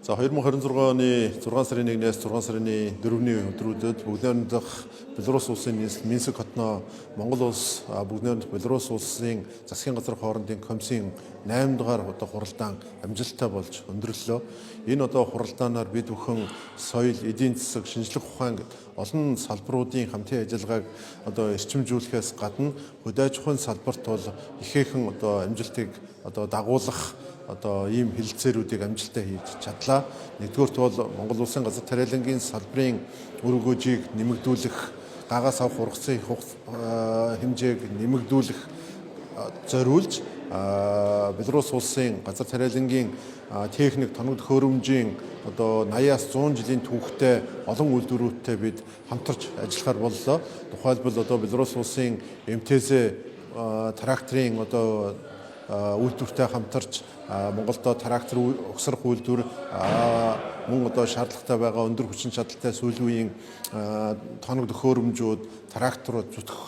За 2026 оны 6 сарын 1-ээс 6 сарын 4-ний өдрүүдэд бүгдээр дахь Беларусь улсын Минск хотноо Монгол улс бүгдээр Беларусь улсын засгийн газар хоорондын комиссийн 8 дугаар хуралдаан амжилттай болж өндөрлөө. Энэ хуралдаанаар бид бүхэн соёл, эдийн засаг, шинжлэх ухаан олон салбаруудын хамтын ажиллагааг эрчимжүүлэхээс гадна хөдөө аж ахуйн салбарт бол ихээхэн амжилтыг дагуулах ийм хэлэлцээрүүдийг амжилттай хийж чадлаа. Нэгдүгээрт бол Монгол улсын газар тариалангийн салбарын үр өгөөжийг нэмэгдүүлэх, гаагаас авах ургацын хэмжээг нэмэгдүүлэх зориулж Беларусь улсын газар тариалангийн техник тоног төхөөрөмжийн 80-аас 100 жилийн түүхтэй олон үйлдвэрүүдтэй бид хамтарч ажиллахаар боллоо. Тухайлбал Беларусь улсын МТЗ тракторын үйлдвэртэй хамтарч Монголдо трактор угсрах үйлдвэр мөн шаардлагатай байгаа өндөр хүчин чадалтай сүүлийн үеийн тоног төхөөрөмжүүд, тракторууд, зүтгэх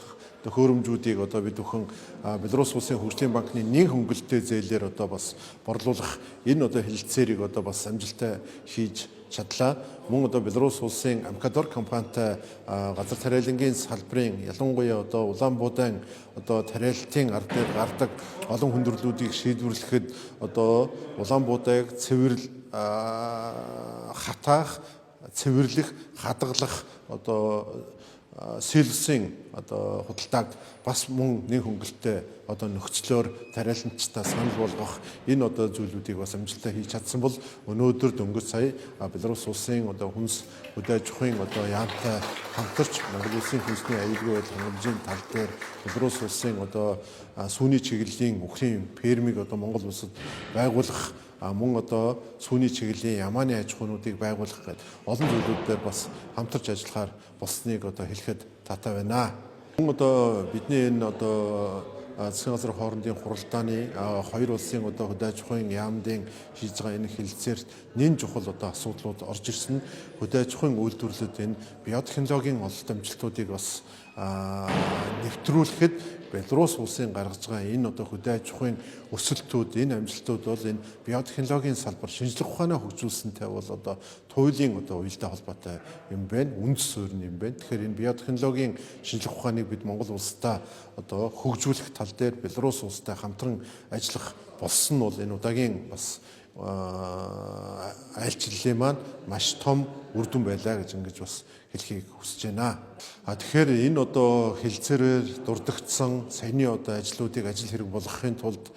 төхөөрөмжүүдийг бид бүхэн Беларусь улсын хөгжлийн банкны нэг хөнгөлөлттэй зээлээр бас борлуулах энэ хэлэлцээрийг бас амжилттай хийж чадлаа. Мөн Беларусь улсын Амкадор компанитай газар тариалангийн салбарын ялангуяа Улаанбуудайн тариалтын ард дээр гардаг олон хүндрэлүүдийг шийдвэрлэхэд Улаанбуудайг цэвэрлэх, хатаах, цэвэрлэх, хадгалах сэлсэн худалдааг бас мөн нэг хөнгөлөлттэй нөхцлөөр тариаланчтай санал болгох энэ зүйлүүдийг бас амжилттай хийж чадсан бол өнөөдөр дөнгөж сая Беларусь улсын хүнс хөдөө аж ахуйн яамтай хамтарч Монгол улсын хүнсний аюулгүй хангамжийн тал дээр Беларусь улсын сүүний чиглэлийн үхрийн фермийг Монгол улсад байгуулах, мөн сүүний чиглэлийн ямааны аж ахуйнуудыг байгуулах гэдэг олон зүйлүүдээр бас хамтарч ажиллахаар болсныг хэлэхэд таатай байна. Мөн бидний энэ засгийн газар хоорондын хуралдааны хоёр улсын хөдөө аж ахуйн яамдын хийж байгаа энэ хэлэлцээрт нэн чухал асуудлууд орж ирсэн. Хөдөө аж ахуйн үйлдвэрлэлд энэ биотехнологийн ололт амжилтуудыг бас нэвтрүүлэхэд Беларусь улсын гаргаж байгаа энэ хөдөө аж ахуйн өсөлтүүд, энэ амжилтууд бол энэ биотехнологийн салбар шинжлэх ухаанаа хөгжүүлсэнтэй бол туйлын уялдаа холбоотой юм байна. Үндэс суурь юм байна. Тэгэхээр энэ биотехнологийн шинжлэх ухааныг бид Монгол улстай хөгжүүлэх тал дээр Беларусь улстай хамтран ажиллах болсон нь бол энэ удаагийн бас айлчлалын маань маш том үр дүн байлаа гэж ингэж бас хэлхийг хүсэж байна. Тэгэхээр энэ хэлэлцээрээр дурддагдсан саяны ажлуудыг ажил хэрэг болгохын тулд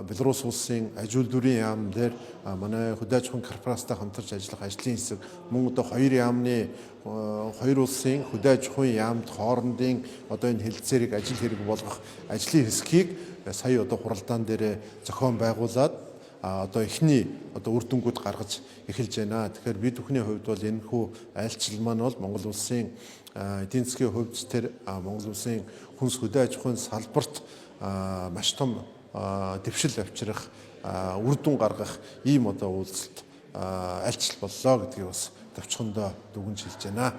Беларусь улсын аж үйлдвэрийн яам дээр манай хөдөө аж ахуйн корпорацтай хамтарч ажиллах ажлын хэсэг мөн хоёр яамны хоёр улсын хөдөө аж ахуйн яамд хоорондын энэ хэлэлцээрийг ажил хэрэг болгох ажлын хэсгийг сая хуралдаан дээр зохион байгуулад эхний үр дүнгууд гаргаж эхэлж байна. Тэгэхээр бид бүхний хувьд бол энэхүү айлчлал маань бол Монгол улсын эдийн засгийн хувьд тэр Монгол улсын хүнс хөдөө аж ахуйн салбарт маш том дэвшил авчрах, үр дүн гаргах ийм үйлдэлд айлчлал боллоо гэдгийг бас товчхондоо дүгнж хэлж байна.